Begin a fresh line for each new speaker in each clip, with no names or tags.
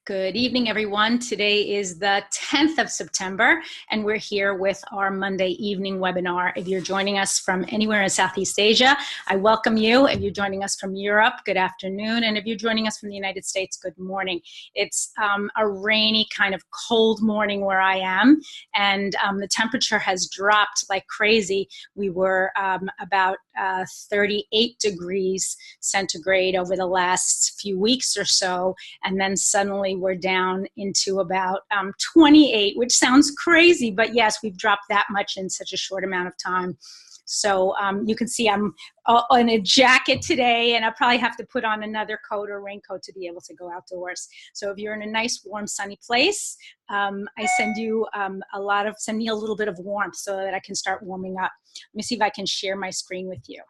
Good evening, everyone. Today is the 10th of September, and we're here with our Monday evening webinar. If you're joining us from anywhere in Southeast Asia, I welcome you. If you're joining us from Europe, good afternoon. And if you're joining us from the United States, good morning. It's a rainy, kind of cold morning where I am, and the temperature has dropped like crazy. We were about 38 degrees centigrade over the last few weeks or so, and then suddenly we're down into about 28, which sounds crazy, but yes, we've dropped that much in such a short amount of time. So you can see I'm in a jacket today, and I'll probably have to put on another coat or raincoat to be able to go outdoors. So if you're in a nice, warm, sunny place, I send you send me a little bit of warmth so that I can start warming up. Let me see if I can share my screen with you.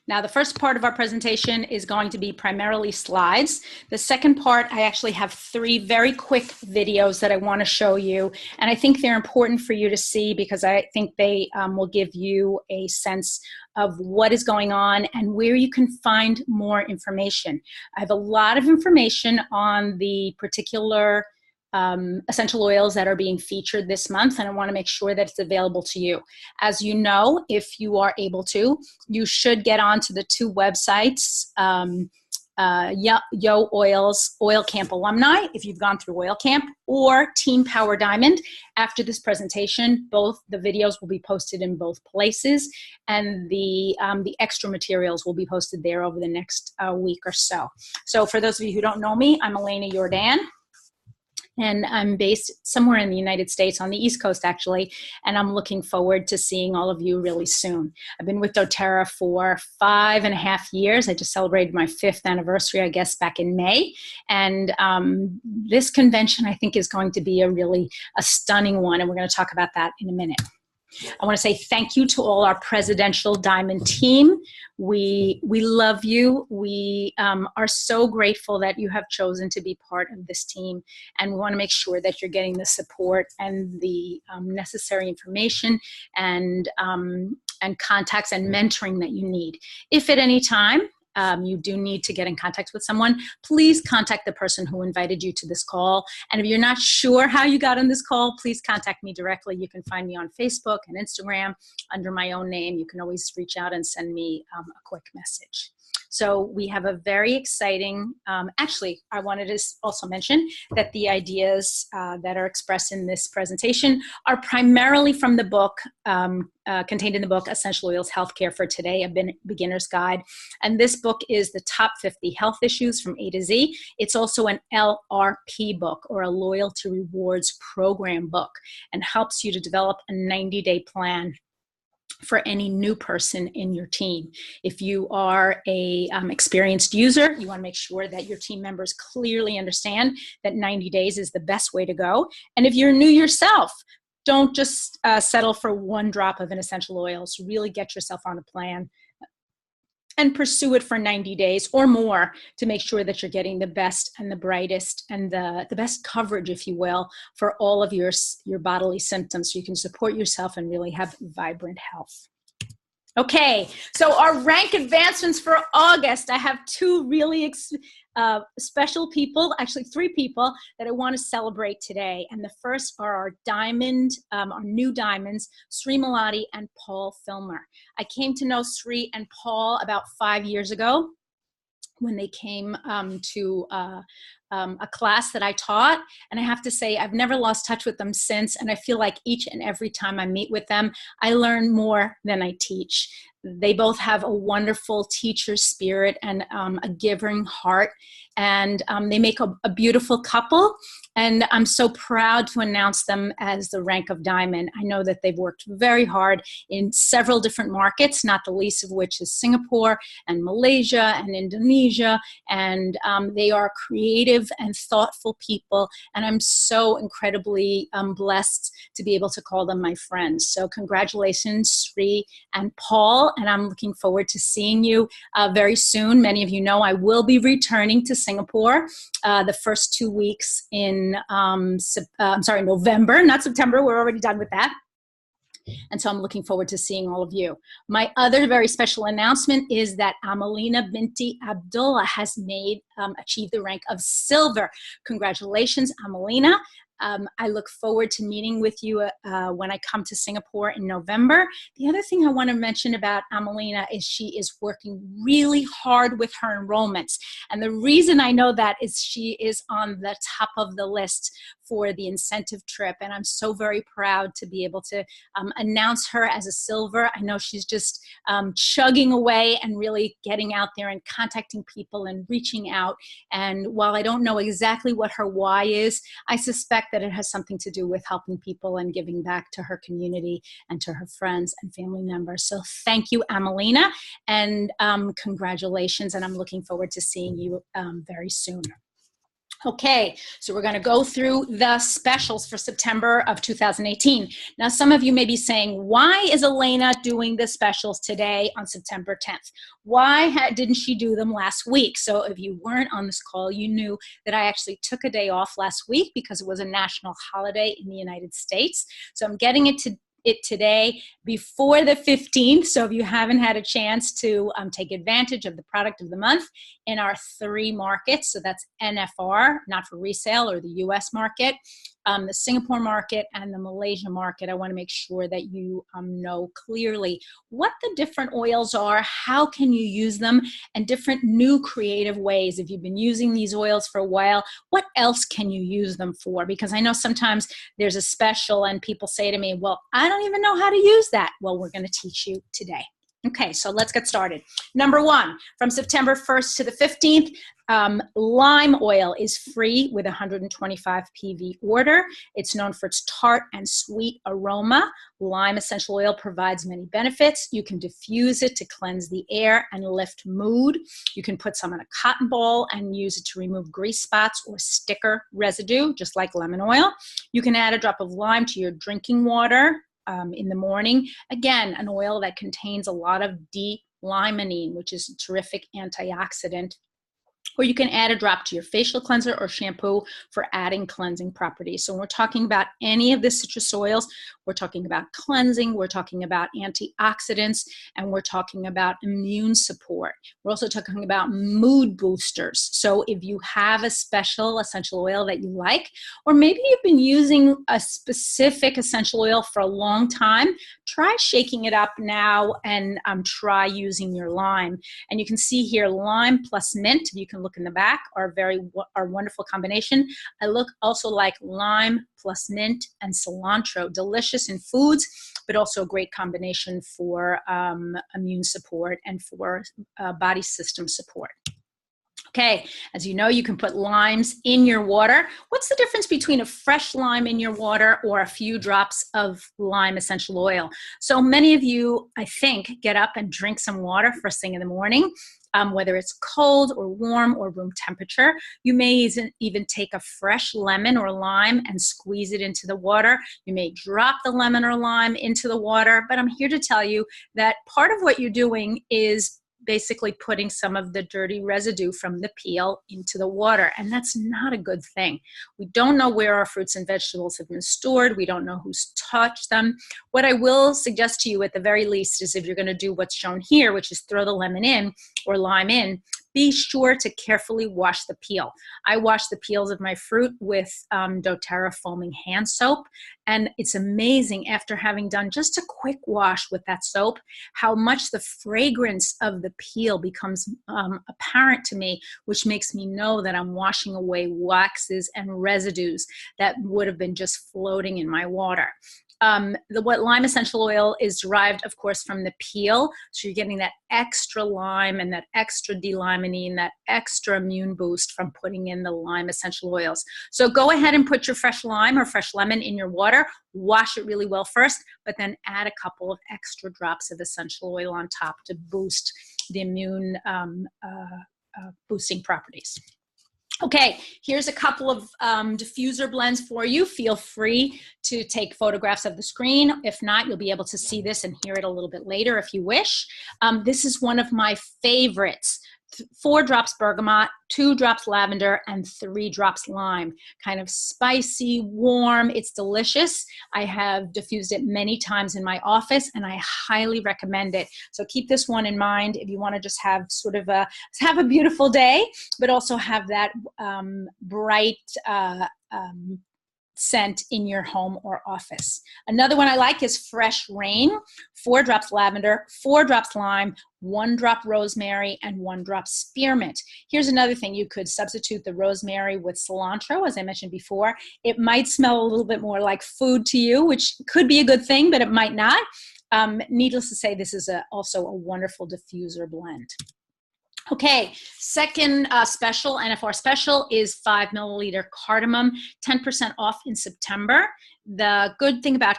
Now, the first part of our presentation is going to be primarily slides. The second part, I actually have 3 very quick videos that I want to show you, and I think they're important for you to see because I think they will give you a sense of what is going on and where you can find more information. I have a lot of information on the particular essential oils that are being featured this month, and I want to make sure that it's available to you. As you know, if you are able to, you should get onto the 2 websites, Yo Oil's Oil Camp Alumni, if you've gone through Oil Camp, or Team Power Diamond. After this presentation, both the videos will be posted in both places, and the extra materials will be posted there over the next week or so. So for those of you who don't know me, I'm Elena Jordan, and I'm based somewhere in the United States, on the East Coast actually, and I'm looking forward to seeing all of you really soon. I've been with doTERRA for 5.5 years. I just celebrated my 5th anniversary, I guess, back in May. And this convention, I think, is going to be a stunning one, and we're going to talk about that in a minute. I want to say thank you to all our Presidential Diamond team. We love you. We are so grateful that you have chosen to be part of this team, and we want to make sure that you're getting the support and the necessary information and contacts and mentoring that you need. If at any time you do need to get in contact with someone, please contact the person who invited you to this call. And if you're not sure how you got on this call, please contact me directly. You can find me on Facebook and Instagram under my own name. You can always reach out and send me a quick message. So we have a very exciting, actually, I wanted to also mention that the ideas that are expressed in this presentation are primarily from the book, contained in the book, Essential Oils Healthcare for Today, a Beginner's Guide. And this book is the top 50 health issues from A to Z. It's also an LRP book, or a Loyalty Rewards Program book, and helps you to develop a 90-day plan for any new person in your team. If you are a experienced user, you want to make sure that your team members clearly understand that 90 days is the best way to go. And if you're new yourself, don't just settle for 1 drop of an essential oil. So really get yourself on a plan and pursue it for 90 days or more to make sure that you're getting the best and the brightest and the best coverage, if you will, for all of your bodily symptoms, so you can support yourself and really have vibrant health. Okay, so our rank advancements for August. I have 2 really special people, actually 3 people that I want to celebrate today. And the first are our new diamonds, Sri Malati and Paul Filmer. I came to know Sri and Paul about 5 years ago when they came to a class that I taught. And I have to say, I've never lost touch with them since. And I feel like each and every time I meet with them, I learn more than I teach. They both have a wonderful teacher spirit and a giving heart. And they make a beautiful couple. And I'm so proud to announce them as the rank of diamond. I know that they've worked very hard in several different markets, not the least of which is Singapore and Malaysia and Indonesia. And they are creative and thoughtful people. And I'm so incredibly blessed to be able to call them my friends. So congratulations, Sri and Paul. And I'm looking forward to seeing you very soon. Many of you know I will be returning to Singapore the first 2 weeks in November, not September. We're already done with that. And so I'm looking forward to seeing all of you. My other very special announcement is that Amelina Binti Abdullah has achieved the rank of silver. Congratulations, Amelina. I look forward to meeting with you when I come to Singapore in November. The other thing I want to mention about Amelina is she is working really hard with her enrollments. And the reason I know that is she is on the top of the list for the incentive trip. And I'm so very proud to be able to announce her as a silver. I know she's just chugging away and really getting out there and contacting people and reaching out. And while I don't know exactly what her why is, I suspect that it has something to do with helping people and giving back to her community and to her friends and family members. So thank you, Amelina, and congratulations. And I'm looking forward to seeing you very soon. Okay, so we're going to go through the specials for September of 2018. Now, some of you may be saying, why is Elena doing the specials today on September 10th? Why didn't she do them last week? So if you weren't on this call, you knew that I actually took a day off last week because it was a national holiday in the United States. So I'm getting it today before the 15th. So if you haven't had a chance to take advantage of the product of the month in our 3 markets, so that's NFR, not for resale, or the US market, the Singapore market, and the Malaysia market, I want to make sure that you know clearly what the different oils are, how can you use them, and different new creative ways. If you've been using these oils for a while, what else can you use them for? Because I know sometimes there's a special and people say to me, well, I don't even know how to use that. Well, we're going to teach you today. Okay, so let's get started. Number 1, from September 1st to the 15th, lime oil is free with 125 PV order. It's known for its tart and sweet aroma. Lime essential oil provides many benefits. You can diffuse it to cleanse the air and lift mood. You can put some in a cotton ball and use it to remove grease spots or sticker residue, just like lemon oil. You can add a drop of lime to your drinking water in the morning. Again, an oil that contains a lot of D-limonene, which is a terrific antioxidant. Or you can add a drop to your facial cleanser or shampoo for adding cleansing properties. So when we're talking about any of the citrus oils, we're talking about cleansing, we're talking about antioxidants, and we're talking about immune support. We're also talking about mood boosters. So if you have a special essential oil that you like, or maybe you've been using a specific essential oil for a long time, try shaking it up now and try using your lime. And you can see here, lime plus mint, you can look in the back, are a wonderful combination. I also like lime plus mint and cilantro, delicious in foods, but also a great combination for immune support and for body system support. Okay, as you know, you can put limes in your water. What's the difference between a fresh lime in your water or a few drops of lime essential oil? So many of you, I think, get up and drink some water first thing in the morning. Whether it's cold or warm or room temperature. You may even take a fresh lemon or lime and squeeze it into the water. You may drop the lemon or lime into the water, but I'm here to tell you that part of what you're doing is basically putting some of the dirty residue from the peel into the water, and that's not a good thing. We don't know where our fruits and vegetables have been stored. We don't know who's touched them. What I will suggest to you at the very least is if you're going to do what's shown here, which is throw the lemon in or lime in, be sure to carefully wash the peel. I wash the peels of my fruit with doTERRA foaming hand soap, and it's amazing after having done just a quick wash with that soap, how much the fragrance of the peel becomes apparent to me, which makes me know that I'm washing away waxes and residues that would have been just floating in my water. What lime essential oil is derived, of course, from the peel. So you're getting that extra lime and that extra D-limonene, that extra immune boost from putting in the lime essential oils. So go ahead and put your fresh lime or fresh lemon in your water, wash it really well first, but then add a couple of extra drops of essential oil on top to boost the immune boosting properties. Okay, here's a couple of diffuser blends for you. Feel free to take photographs of the screen. If not, you'll be able to see this and hear it a little bit later if you wish. This is one of my favorites 4 drops bergamot, 2 drops lavender, and 3 drops lime. Kind of spicy, warm. It's delicious. I have diffused it many times in my office, and I highly recommend it. So keep this one in mind if you want to just have sort of have a beautiful day, but also have that bright scent in your home or office. Another one I like is Fresh Rain. 4 drops lavender, 4 drops lime, 1 drop rosemary, and 1 drop spearmint. Here's another thing. You could substitute the rosemary with cilantro, as I mentioned before. It might smell a little bit more like food to you, which could be a good thing, but it might not. Needless to say, this is also a wonderful diffuser blend. Okay, second special, NFR special, is 5 milliliter cardamom, 10% off in September. The good thing about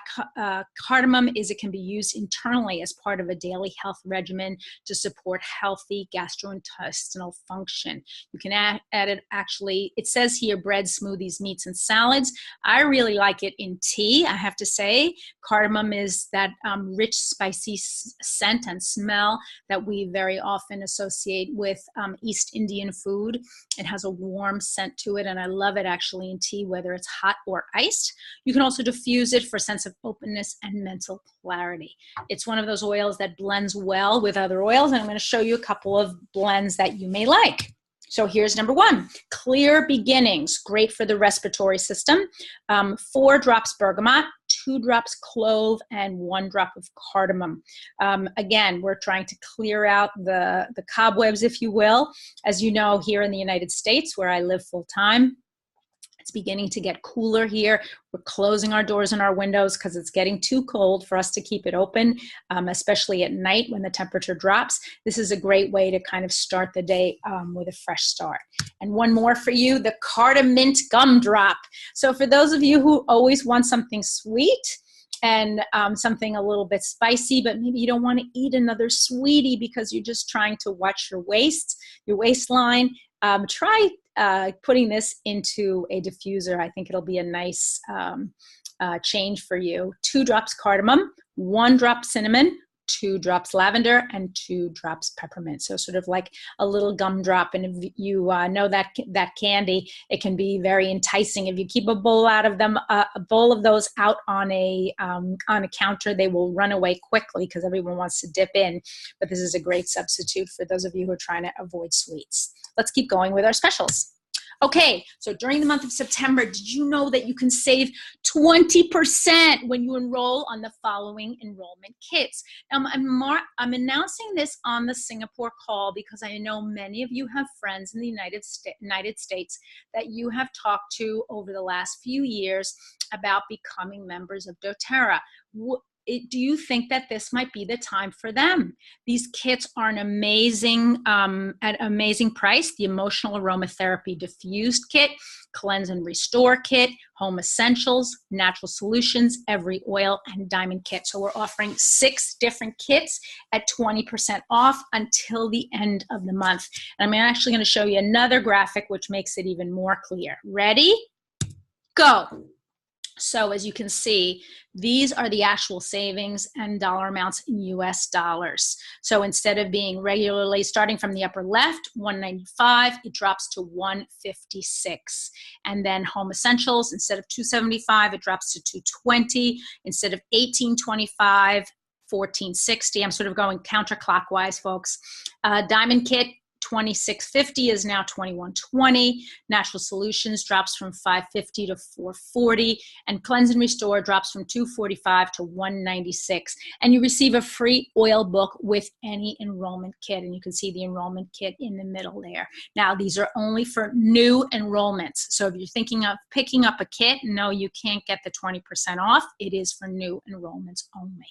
cardamom is it can be used internally as part of a daily health regimen to support healthy gastrointestinal function. You can add it, actually, it says here bread, smoothies, meats, and salads. I really like it in tea, I have to say. Cardamom is that rich, spicy scent and smell that we very often associate with East Indian food. It has a warm scent to it, and I love it actually in tea, whether it's hot or iced. You can also diffuse it for a sense of openness and mental clarity. It's one of those oils that blends well with other oils, and I'm going to show you a couple of blends that you may like. So here's number 1, Clear Beginnings, great for the respiratory system. 4 drops bergamot, 2 drops clove, and 1 drop of cardamom. Again, we're trying to clear out the cobwebs, if you will. As you know, here in the United States, where I live full time, it's beginning to get cooler here. We're closing our doors and our windows because it's getting too cold for us to keep it open, especially at night when the temperature drops. This is a great way to kind of start the day with a fresh start. And one more for you, the Cardamint Gumdrop. So for those of you who always want something sweet and something a little bit spicy, but maybe you don't want to eat another sweetie because you're just trying to watch your waistline, try putting this into a diffuser. I think it'll be a nice change for you. 2 drops cardamom, 1 drop cinnamon, 2 drops lavender, and 2 drops peppermint. So sort of like a little gumdrop. And if you know that candy, it can be very enticing. If you keep a bowl of those out on a counter, they will run away quickly because everyone wants to dip in. But this is a great substitute for those of you who are trying to avoid sweets. Let's keep going with our specials. Okay, so during the month of September, did you know that you can save 20% when you enroll on the following enrollment kits? I'm announcing this on the Singapore call because I know many of you have friends in the United States that you have talked to over the last few years about becoming members of doTERRA. Do you think that this might be the time for them? These kits are an amazing, at an amazing price. The Emotional Aromatherapy Diffused Kit, Cleanse and Restore Kit, Home Essentials, Natural Solutions, Every Oil, and Diamond Kit. So we're offering 6 different kits at 20% off until the end of the month. And I'm actually going to show you another graphic which makes it even more clear. Ready? Go. So as you can see, these are the actual savings and dollar amounts in US dollars. So instead of being regularly starting from the upper left, $195, it drops to $156. And then Home Essentials, instead of $275, it drops to $220. Instead of $1825, $1460. I'm sort of going counterclockwise, folks. Diamond Kit, $26.50 is now $21.20. Natural Solutions drops from $5.50 to $4.40, and Cleanse and Restore drops from $2.45 to $1.96. And you receive a free oil book with any enrollment kit, and you can see the enrollment kit in the middle there. Now, these are only for new enrollments. So if you're thinking of picking up a kit, no, you can't get the 20% off. It is for new enrollments only.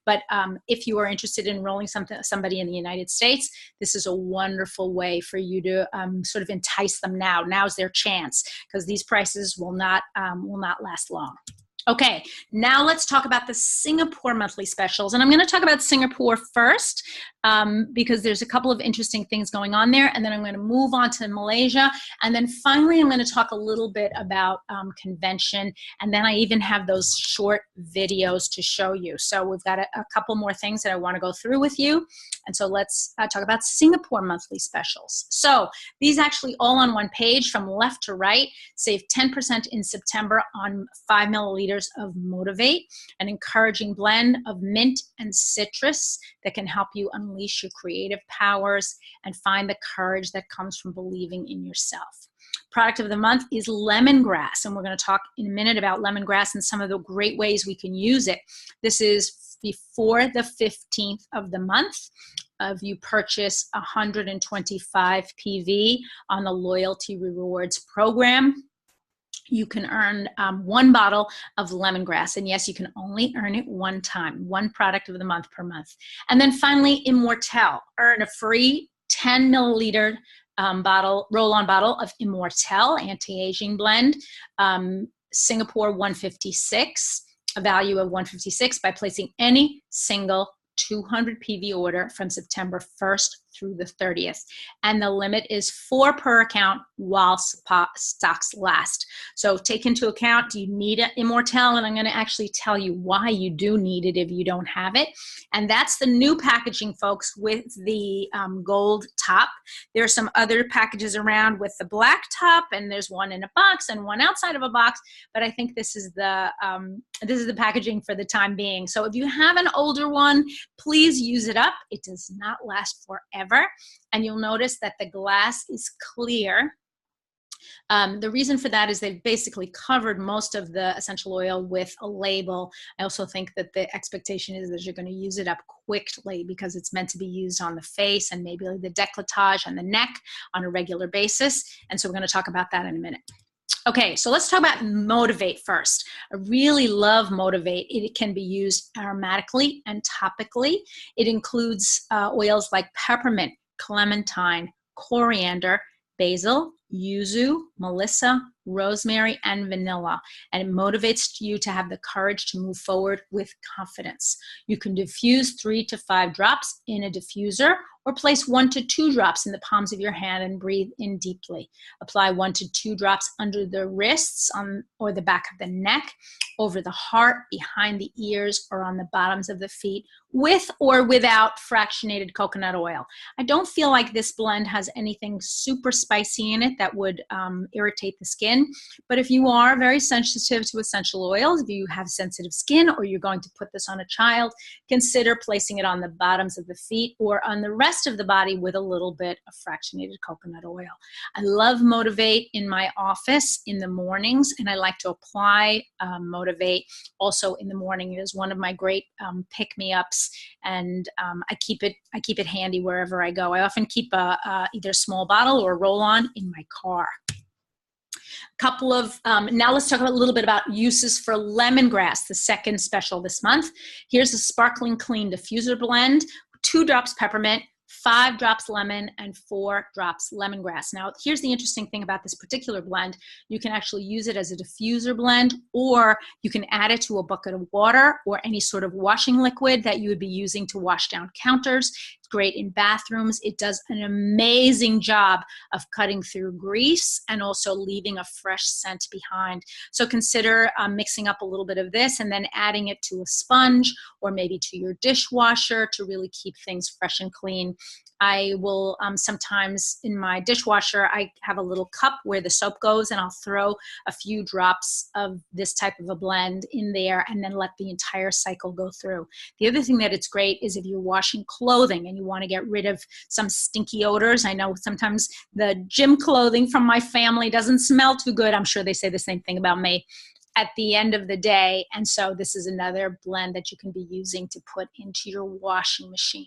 But if you are interested in enrolling somebody in the United States, this is a wonderful way for you to sort of entice them now. Now's their chance, because these prices will not last long. Okay, now let's talk about the Singapore monthly specials. And I'm going to talk about Singapore first because there's a couple of interesting things going on there. And then I'm going to move on to Malaysia. And then finally, I'm going to talk a little bit about convention. And then I even have those short videos to show you. So we've got a couple more things that I want to go through with you. And so let's talk about Singapore monthly specials. So these actually all on one page from left to right. Save 10% in September on 5 milliliters of Motivate, an encouraging blend of mint and citrus that can help you unleash your creative powers and find the courage that comes from believing in yourself. Product of the month is lemongrass, and we're going to talk in a minute about lemongrass and some of the great ways we can use it. This is before the 15th of the month. If you purchase 125 PV on the Loyalty Rewards program, you can earn 1 bottle of lemongrass. And yes, you can only earn it one time, one product of the month per month. And then finally, Immortelle. Earn a free 10 milliliter roll-on bottle of Immortelle anti-aging blend, Singapore 156, a value of 156 by placing any single 200 PV order from September 1st through the 30th. And the limit is 4 per account while stocks last. So take into account, do you need an Immortelle? And I'm going to actually tell you why you do need it if you don't have it. And that's the new packaging, folks, with the gold top. There are some other packages around with the black top, and there's one in a box and one outside of a box. But I think this is the packaging for the time being. So if you have an older one, please use it up. It does not last forever. And you'll notice that the glass is clear. The reason for that is they've basically covered most of the essential oil with a label. I also think that the expectation is that you're going to use it up quickly because it's meant to be used on the face and maybe the décolletage and the neck on a regular basis. And so we're going to talk about that in a minute. Okay, so let's talk about Motivate first. I really love Motivate. It can be used aromatically and topically. It includes oils like peppermint, clementine, coriander, basil, yuzu, melissa, rosemary, and vanilla. And it motivates you to have the courage to move forward with confidence. You can diffuse 3 to 5 drops in a diffuser or place 1 to 2 drops in the palms of your hand and breathe in deeply. Apply 1 to 2 drops under the wrists or the back of the neck, over the heart, behind the ears, or on the bottoms of the feet, with or without fractionated coconut oil. I don't feel like this blend has anything super spicy in it that would irritate the skin. But if you are very sensitive to essential oils, if you have sensitive skin or you're going to put this on a child, consider placing it on the bottoms of the feet or on the rest of the body with a little bit of fractionated coconut oil. I love Motivate in my office in the mornings, and I like to apply Motivate also in the morning. It is one of my great pick-me-ups, and I keep it handy wherever I go. I often keep either a small bottle or a roll-on in my car. Couple of, now let's talk a little bit about uses for lemongrass, the second special this month. Here's a sparkling clean diffuser blend, 2 drops peppermint, 5 drops lemon, and 4 drops lemongrass. Now, here's the interesting thing about this particular blend. You can actually use it as a diffuser blend, or you can add it to a bucket of water or any sort of washing liquid that you would be using to wash down counters. It's great in bathrooms. It does an amazing job of cutting through grease and also leaving a fresh scent behind. So consider mixing up a little bit of this and then adding it to a sponge or maybe to your dishwasher to really keep things fresh and clean. I will sometimes in my dishwasher, I have a little cup where the soap goes, and I'll throw a few drops of this type of a blend in there and then let the entire cycle go through. The other thing that it's great is if you're washing clothing and you want to get rid of some stinky odors. I know sometimes the gym clothing from my family doesn't smell too good. I'm sure they say the same thing about me at the end of the day. And so this is another blend that you can be using to put into your washing machine.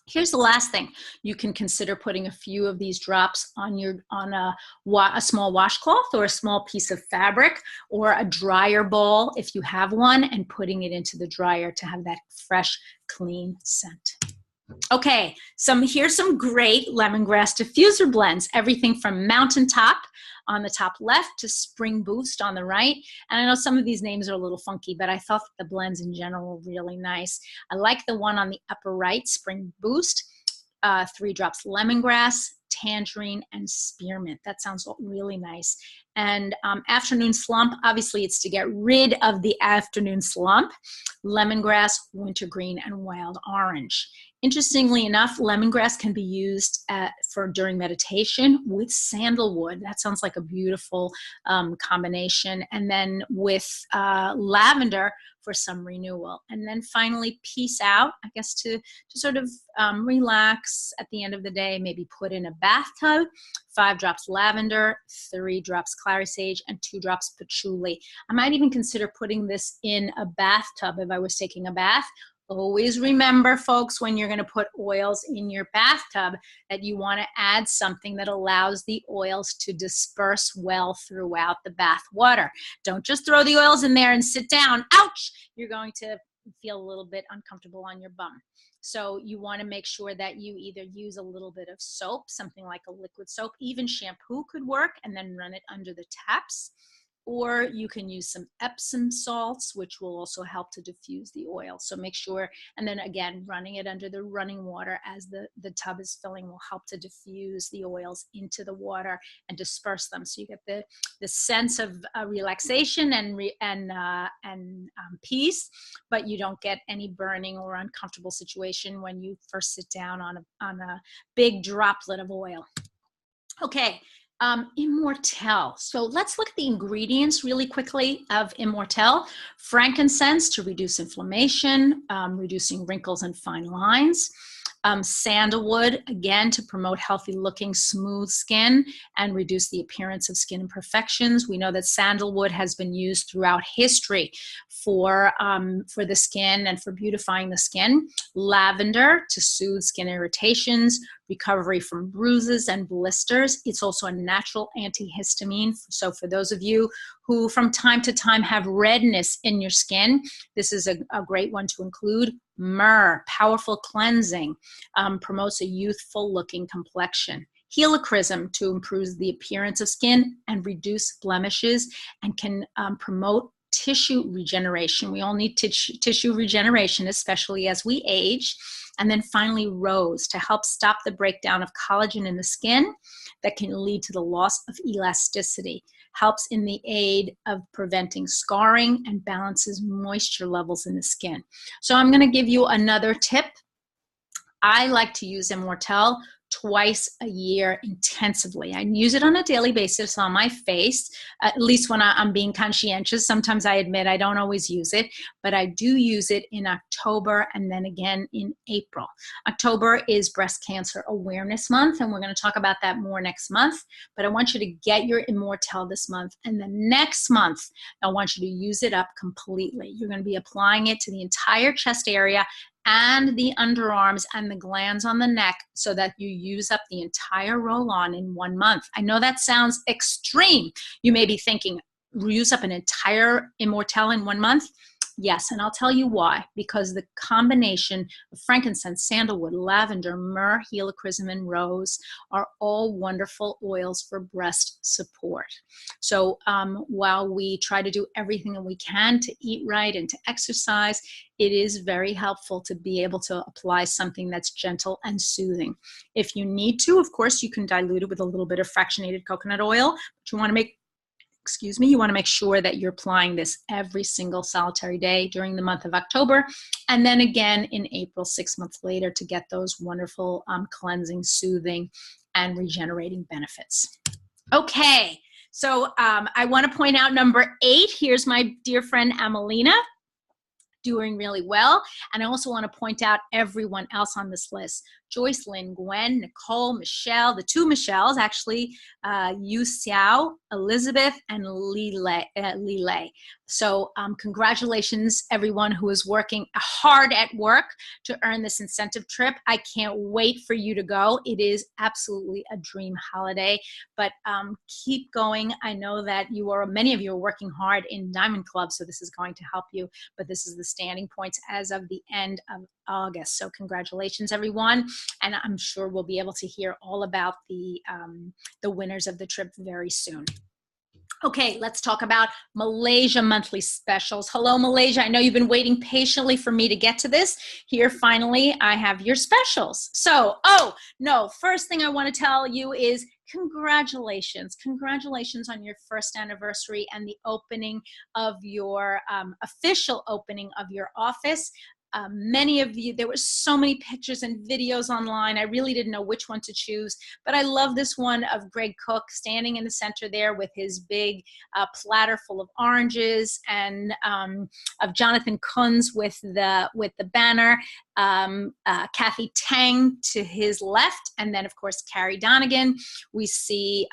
Here's the last thing. You can consider putting a few of these drops on a small washcloth or a small piece of fabric or a dryer ball if you have one, and putting it into the dryer to have that fresh, clean scent. Okay, here's some great lemongrass diffuser blends. Everything from Mountaintop on the top left to Spring Boost on the right. And I know some of these names are a little funky, but I thought the blends in general were really nice. I like the one on the upper right, Spring Boost. 3 drops lemongrass, tangerine, and spearmint. That sounds really nice. And afternoon slump, obviously it's to get rid of the afternoon slump. Lemongrass, wintergreen, and wild orange. Interestingly enough, lemongrass can be used for during meditation with sandalwood. That sounds like a beautiful combination. And then with lavender for some renewal. And then finally, peace out, I guess, to sort of relax at the end of the day, maybe put in a bathtub, 5 drops lavender, 3 drops clary sage, and 2 drops patchouli. I might even consider putting this in a bathtub if I was taking a bath. Always remember, folks, when you're going to put oils in your bathtub, that you want to add something that allows the oils to disperse well throughout the bath water. Don't just throw the oils in there and sit down. Ouch! You're going to feel a little bit uncomfortable on your bum. So you want to make sure that you either use a little bit of soap, something like a liquid soap, even shampoo could work, and then run it under the taps. Or you can use some Epsom salts, which will also help to diffuse the oil. So make sure, and then again, running it under the running water as the tub is filling will help to diffuse the oils into the water and disperse them. So you get the sense of relaxation and peace, but you don't get any burning or uncomfortable situation when you first sit down on a big droplet of oil. Okay. Immortelle. So let's look at the ingredients really quickly of Immortelle. Frankincense to reduce inflammation, reducing wrinkles and fine lines. Sandalwood, again, to promote healthy looking, smooth skin and reduce the appearance of skin imperfections. We know that sandalwood has been used throughout history for the skin and for beautifying the skin. Lavender to soothe skin irritations, recovery from bruises and blisters. It's also a natural antihistamine. So for those of you who from time to time have redness in your skin, this is a great one to include. Myrrh, powerful cleansing, promotes a youthful looking complexion. Helichrysum to improve the appearance of skin and reduce blemishes and can promote tissue regeneration. We all need tissue regeneration, especially as we age. And then finally, rose to help stop the breakdown of collagen in the skin that can lead to the loss of elasticity. Helps in the aid of preventing scarring and balances moisture levels in the skin. So I'm going to give you another tip. I like to use Immortelle twice a year intensively. I use it on a daily basis on my face, at least when I'm being conscientious. Sometimes I admit I don't always use it, but I do use it in October and then again in April. October is Breast Cancer Awareness Month, and we're going to talk about that more next month, but I want you to get your Immortelle this month, and the next month, I want you to use it up completely. You're going to be applying it to the entire chest area and the underarms and the glands on the neck so that you use up the entire roll-on in 1 month. I know that sounds extreme. You may be thinking, use up an entire Immortelle in 1 month? Yes, and I'll tell you why. Because the combination of frankincense, sandalwood, lavender, myrrh, helichrysum, and rose are all wonderful oils for breast support. So while we try to do everything that we can to eat right and to exercise, it is very helpful to be able to apply something that's gentle and soothing. If you need to, of course, you can dilute it with a little bit of fractionated coconut oil, but you want to make sure that you're applying this every single solitary day during the month of October, and then again in April, 6 months later, to get those wonderful cleansing, soothing, and regenerating benefits. Okay, so I want to point out number 8. Here's my dear friend Amelina, doing really well. And I also want to point out everyone else on this list. Joyce Lynn, Gwen, Nicole, Michelle, the 2 Michelles, actually, Yu Xiao, Elizabeth, and Lilei. So congratulations, everyone who is working hard at work to earn this incentive trip. I can't wait for you to go. It is absolutely a dream holiday, but keep going. I know that many of you are working hard in Diamond Club, so this is going to help you, but this is the standing points as of the end of August. So congratulations, everyone. And I'm sure we'll be able to hear all about the winners of the trip very soon. Okay, let's talk about Malaysia monthly specials. Hello, Malaysia. I know you've been waiting patiently for me to get to this. Here, finally, I have your specials. So, oh, no, first thing I want to tell you is congratulations. Congratulations on your first anniversary and the opening of your official opening of your office. Many of you, there were so many pictures and videos online. I really didn't know which one to choose, but I love this one of Greg Cook standing in the center there with his big platter full of oranges, and of Jonathan Kunz with the banner, Kathy Tang to his left, and then of course Carrie Donegan. We see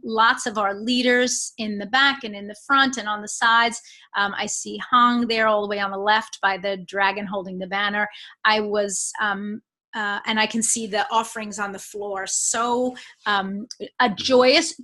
lots of our leaders in the back and in the front and on the sides. I see Hong there all the way on the left by the dragon holding the banner. I was, and I can see the offerings on the floor. So a joyous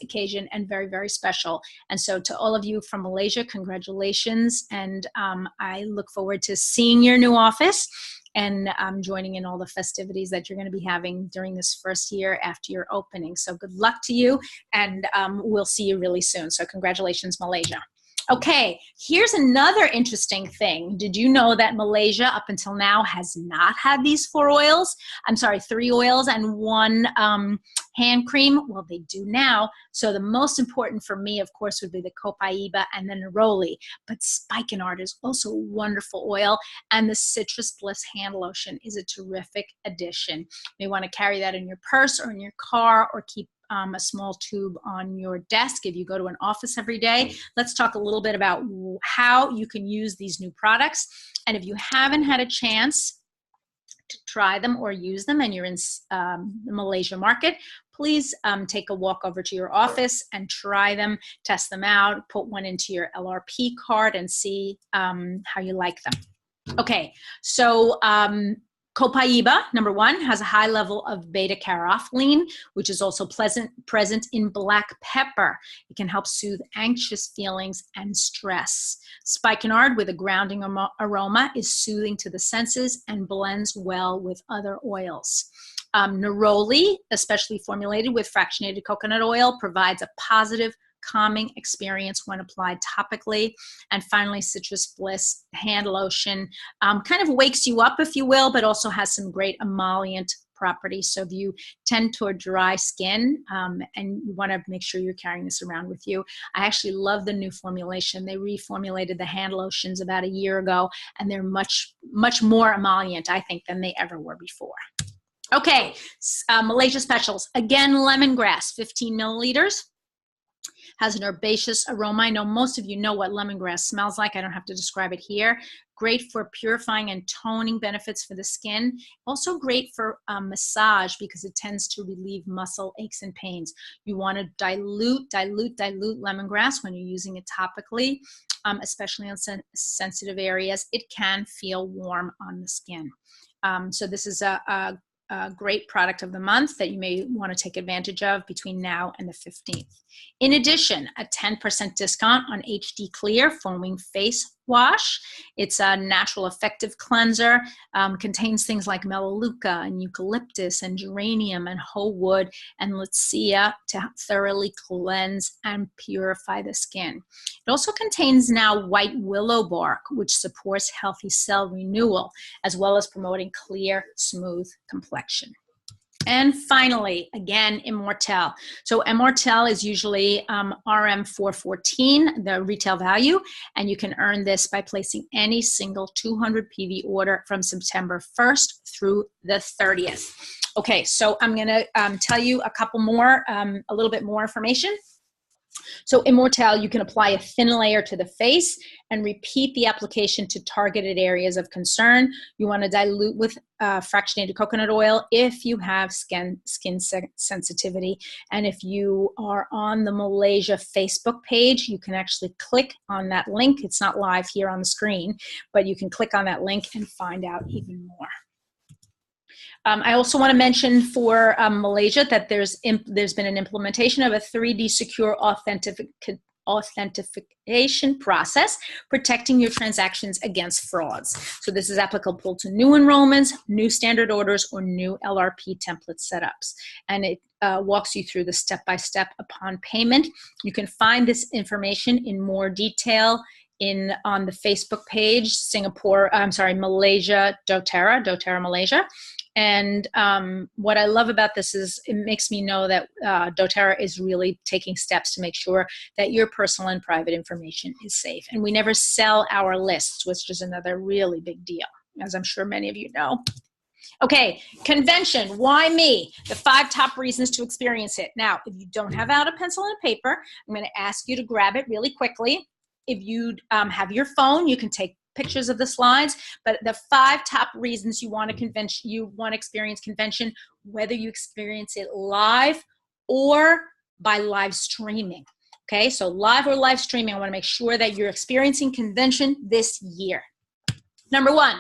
occasion and very, very special. And so to all of you from Malaysia, congratulations. And I look forward to seeing your new office and joining in all the festivities that you're going to be having during this first year after your opening. So good luck to you, and we'll see you really soon. So congratulations, Malaysia. Okay, here's another interesting thing. Did you know that Malaysia up until now has not had these 3 oils and 1 hand cream? Well, they do now. So the most important for me, of course, would be the Copaiba and the Neroli. But Spikenard is also a wonderful oil, and the Citrus Bliss hand lotion is a terrific addition. You may want to carry that in your purse or in your car, or keep a small tube on your desk if you go to an office every day. Let's talk a little bit about how you can use these new products. And if you haven't had a chance to try them or use them and you're in the Malaysia market, please take a walk over to your office and try them, test them out, put one into your LRP card and see how you like them. Okay, so Copaiba, number 1, has a high level of beta-caryophyllene, which is also present in black pepper. It can help soothe anxious feelings and stress. Spikenard, with a grounding aroma, is soothing to the senses and blends well with other oils. Neroli, especially formulated with fractionated coconut oil, provides a positive, calming experience when applied topically. And finally, Citrus Bliss hand lotion kind of wakes you up, if you will, but also has some great emollient properties. So if you tend toward dry skin and you want to make sure you're carrying this around with you, I actually love the new formulation. They reformulated the hand lotions about a year ago, and they're much more emollient, I think, than they ever were before. Okay, Malaysia specials. Again, lemongrass, 15 milliliters. Has an herbaceous aroma. I know most of you know what lemongrass smells like. I don't have to describe it here. Great for purifying and toning benefits for the skin. Also great for massage because it tends to relieve muscle aches and pains. You want to dilute lemongrass when you're using it topically, especially on sensitive areas. It can feel warm on the skin. So this is a great product of the month that you may want to take advantage of between now and the 15th. In addition, a 10% discount on HD Clear Foaming Face Wash. It's a natural effective cleanser, contains things like melaleuca and eucalyptus and geranium and whole wood and lucia to thoroughly cleanse and purify the skin. It also contains now white willow bark, which supports healthy cell renewal, as well as promoting clear, smooth complexion. And finally, again, Immortelle. So Immortelle is usually RM414, the retail value, and you can earn this by placing any single 200 PV order from September 1st through the 30th. Okay, so I'm going to tell you a couple more, a little bit more information. So Immortelle, you can apply a thin layer to the face and repeat the application to targeted areas of concern. You want to dilute with fractionated coconut oil if you have skin sensitivity. And if you are on the Malaysia Facebook page, you can actually click on that link. It's not live here on the screen, but you can click on that link and find out even more. I also want to mention for Malaysia that there's been an implementation of a 3D secure authentication process, protecting your transactions against frauds. So this is applicable to new enrollments, new standard orders, or new LRP template setups. And it walks you through the step-by-step upon payment. You can find this information in more detail on the Facebook page, Malaysia doTERRA Malaysia. And what I love about this is it makes me know that doTERRA is really taking steps to make sure that your personal and private information is safe. And we never sell our lists, which is another really big deal, as I'm sure many of you know. Okay, convention, why me? The 5 top reasons to experience it. Now, if you don't have out a pencil and a paper, I'm going to ask you to grab it really quickly. If you have your phone, you can take pictures of the slides, but the 5 top reasons you want to experience convention, whether you experience it live or by live streaming. Okay, so live or live streaming, I want to make sure that you're experiencing convention this year. Number 1,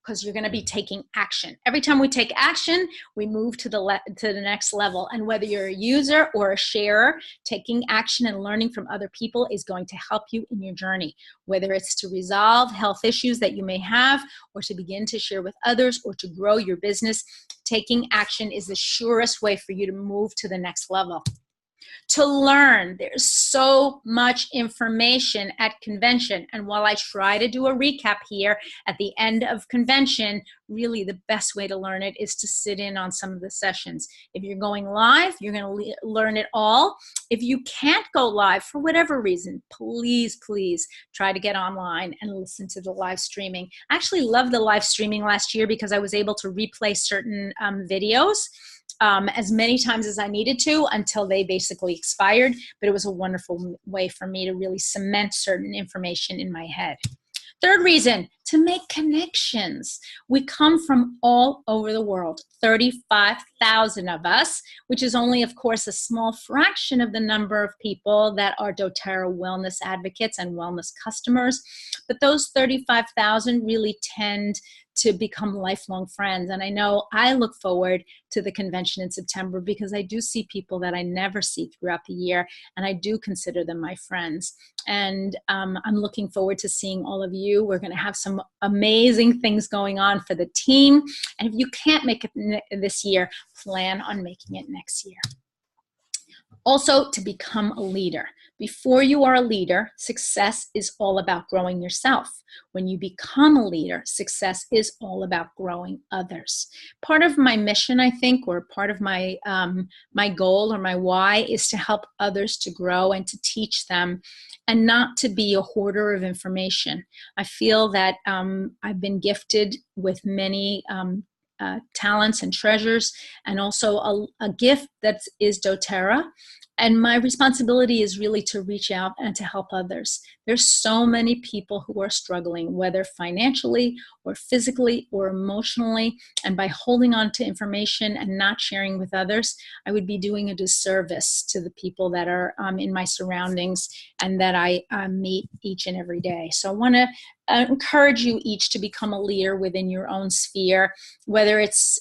because you're going to be taking action. Every time we take action, we move to the next level. And whether you're a user or a sharer, taking action and learning from other people is going to help you in your journey, whether it's to resolve health issues that you may have, or to begin to share with others, or to grow your business. Taking action is the surest way for you to move to the next level. To learn, there's so much information at convention. And while I try to do a recap here at the end of convention, really the best way to learn it is to sit in on some of the sessions. If you're going live, you're going to learn it all. If you can't go live for whatever reason, please try to get online and listen to the live streaming. I actually loved the live streaming last year because I was able to replay certain videos as many times as I needed to until they basically expired, but it was a wonderful way for me to really cement certain information in my head. Third reason, to make connections. We come from all over the world, 35,000 of us, which is only, of course, a small fraction of the number of people that are doTERRA wellness advocates and wellness customers. But those 35,000 really tend to become lifelong friends. And I know I look forward to the convention in September because I do see people that I never see throughout the year, and I do consider them my friends. And I'm looking forward to seeing all of you. We're going to have some amazing things going on for the team. And if you can't make it this year, plan on making it next year. Also, to become a leader. Before you are a leader, success is all about growing yourself. When you become a leader, success is all about growing others. Part of my mission, I think, or part of my my goal or my why is to help others to grow and to teach them, and not to be a hoarder of information. I feel that I've been gifted with many talents and treasures, and also a gift that is doTERRA. And my responsibility is really to reach out and to help others. There's so many people who are struggling, whether financially or physically or emotionally. And by holding on to information and not sharing with others, I would be doing a disservice to the people that are in my surroundings and that I meet each and every day. So I want to encourage you each to become a leader within your own sphere, whether it's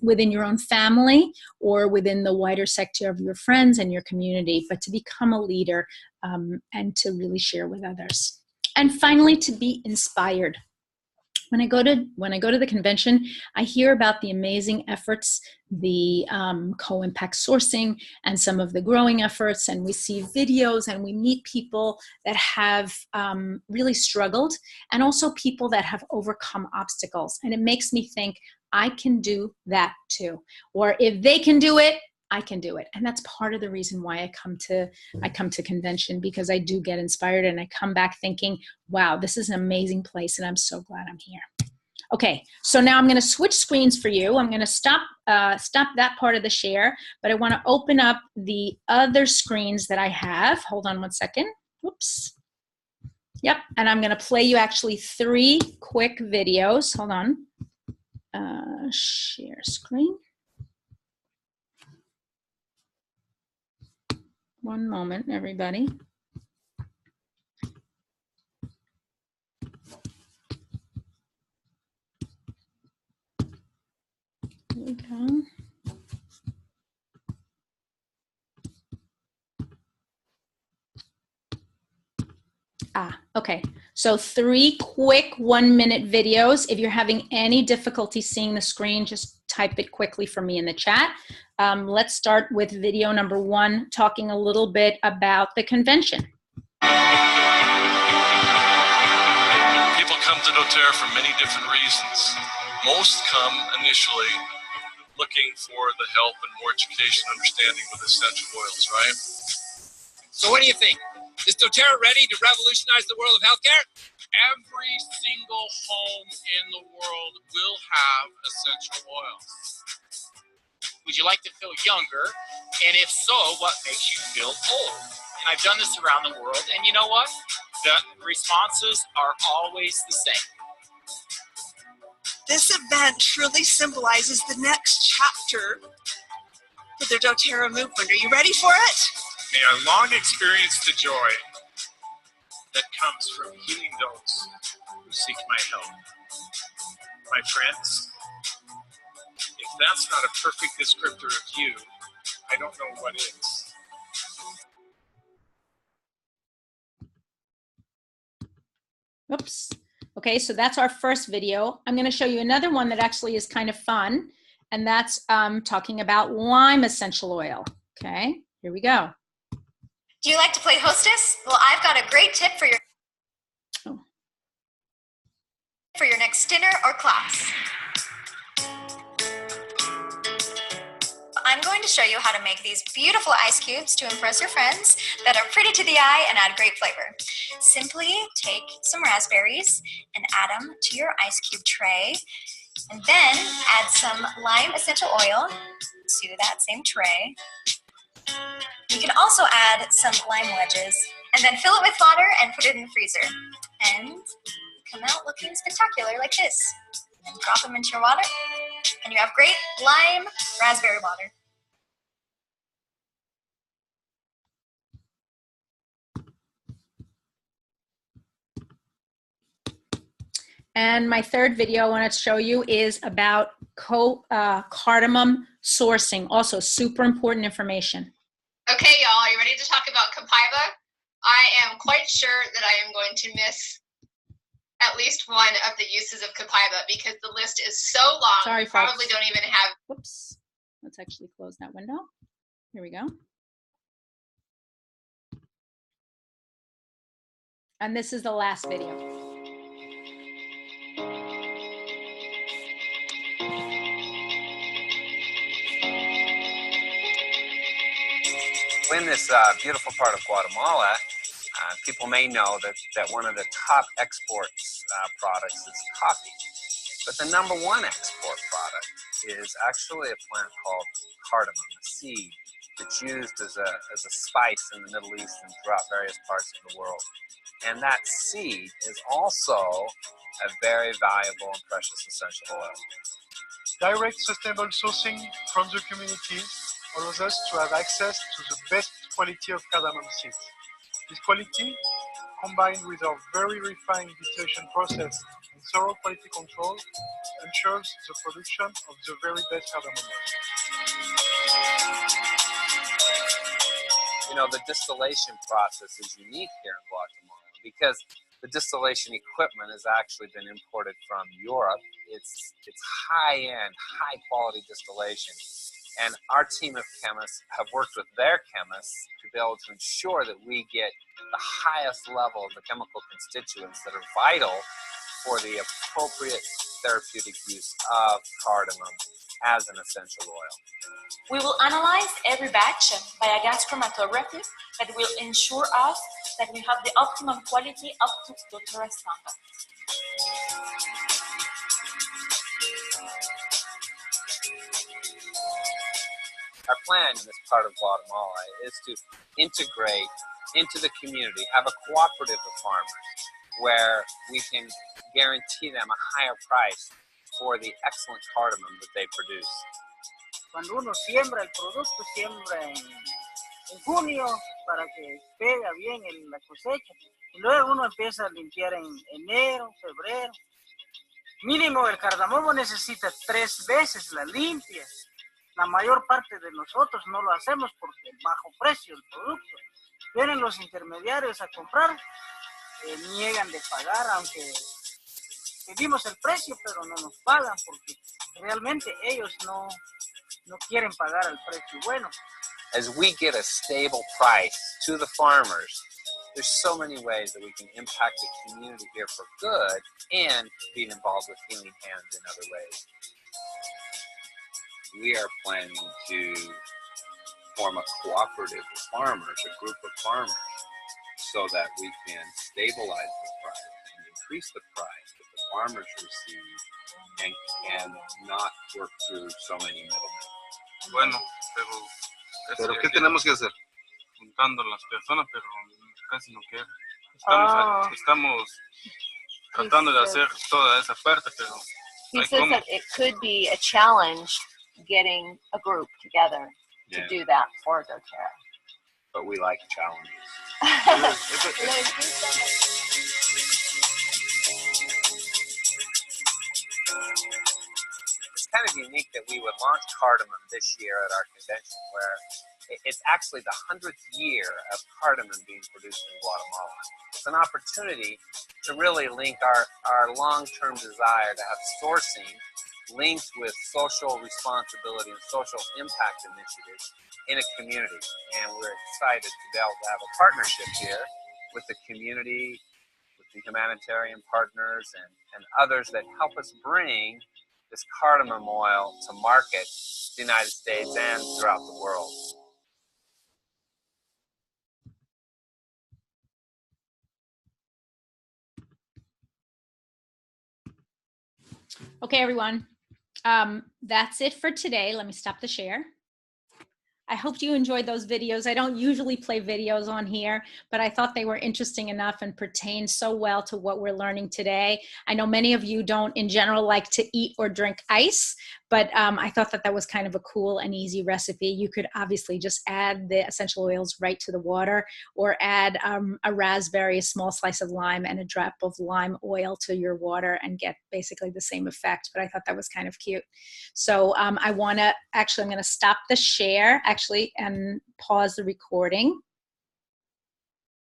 within your own family or within the wider sector of your friends and your community, but to become a leader and to really share with others. And finally, to be inspired. When I go to the convention, I hear about the amazing efforts, the co-impact sourcing, and some of the growing efforts, and we see videos and we meet people that have really struggled, and also people that have overcome obstacles. And it makes me think, I can do that too. Or if they can do it, I can do it. And that's part of the reason why I come to convention, because I do get inspired and I come back thinking, wow, this is an amazing place and I'm so glad I'm here. Okay, so now I'm going to switch screens for you. I'm going to stop that part of the share, but I want to open up the other screens that I have. Hold on one second. Whoops. Yep, and I'm going to play you actually 3 quick videos. Hold on. Share screen. One moment, everybody. Here we go. Okay, so 3 quick 1-minute videos. If you're having any difficulty seeing the screen, just type it quickly for me in the chat. Let's start with video number 1, talking a little bit about the convention.
People come to doTERRA for many different reasons. Most come initially looking for the help and more education and understanding with essential oils, right?
So what do you think? Is doTERRA ready to revolutionize the world of healthcare?
Every single home in the world will have essential oils.
Would you like to feel younger? And if so, what makes you feel old? And I've done this around the world, and you know what? The responses are always the same.
This event truly symbolizes the next chapter for the doTERRA movement. Are you ready for it?
May I long experience the joy that comes from healing those who seek my help. My friends, if that's not a perfect descriptor of you, I don't know what is.
Oops. Okay, so that's our first video. I'm going to show you another one that actually is kind of fun, and that's talking about lime essential oil. Okay, here we go.
Do you like to play hostess? Well, I've got a great tip for your next dinner or class. I'm going to show you how to make these beautiful ice cubes to impress your friends that are pretty to the eye and add great flavor. Simply take some raspberries and add them to your ice cube tray, and then add some lime essential oil to that same tray. You can also add some lime wedges, and then fill it with water and put it in the freezer. And come out looking spectacular like this. And drop them into your water, and you have great lime raspberry water.
And my third video I want to show you is about cardamom sourcing. Also super important information.
Okay, y'all, are you ready to talk about copaiba? I am quite sure that I am going to miss at least one of the uses of copaiba because the list is so long.
Sorry,
we probably
folks.
don't even have.
Whoops. Let's actually close that window. Here we go. And this is the last video.
In this beautiful part of Guatemala, people may know that one of the top exports products is coffee. But the number one export product is actually a plant called cardamom, a seed that's used as a spice in the Middle East and throughout various parts of the world. And that seed is also a very valuable and precious essential oil.
Direct sustainable sourcing from the communities allows us to have access to the best quality of cardamom seeds. This quality, combined with our very refined distillation process and thorough quality control, ensures the production of the very best cardamom oil.
You know, the distillation process is unique here in Guatemala because the distillation equipment has actually been imported from Europe. It's high-end, high-quality distillation. And our team of chemists have worked with their chemists to be able to ensure that we get the highest level of the chemical constituents that are vital for the appropriate therapeutic use of cardamom as an essential oil.
We will analyze every batch by a gas chromatography that will ensure us that we have the optimum quality up to doTERRA standards.
Our plan in this part of Guatemala is to integrate into the community, have a cooperative of farmers where we can guarantee them a higher price for the excellent cardamom that they produce.
Cuando uno siembra el producto, siembra en junio para que pega bien la cosecha. Y luego uno empieza a limpiar en enero, febrero. Mínimo el cardamomo necesita 3 veces la limpia. La mayor parte de nosotros no lo hacemos porque bajo precio el producto. Vienen los intermediarios a comprar niegan de pagar, aunque pedimos el precio, pero no nos pagan porque realmente ellos no quieren pagar el precio bueno.
As we get a stable price to the farmers, there's so many ways that we can impact the community here for good and being involved with Healing Hands in other ways.
We are planning to form a cooperative of farmers, a group of farmers, so that we can stabilize the price and increase the price that the farmers receive and not work through so many middlemen.
Bueno, pero ¿qué tenemos que hacer? Juntando las personas, pero casi no quieren. Estamos tratando de hacer toda esa parte, pero
he says that it could be a challenge getting a group together to do that for doTERRA.
But we like challenges.
It's kind of unique that we would launch cardamom this year at our convention, where it's actually the 100th year of cardamom being produced in Guatemala. It's an opportunity to really link our long-term desire to have sourcing linked with social responsibility and social impact initiatives in a community. And we're excited to be able to have a partnership here with the community, with the humanitarian partners and others that help us bring this cardamom oil to market in the United States and throughout the world.
Okay, everyone. That's it for today. Let me stop the share. I hope you enjoyed those videos. I don't usually play videos on here, but I thought they were interesting enough and pertain so well to what we're learning today. I know many of you don't in general like to eat or drink ice, but I thought that was kind of a cool and easy recipe. You could obviously just add the essential oils right to the water, or add a raspberry, a small slice of lime, and a drop of lime oil to your water and get basically the same effect. But I thought that was kind of cute. So I'm going to stop the share actually and pause the recording.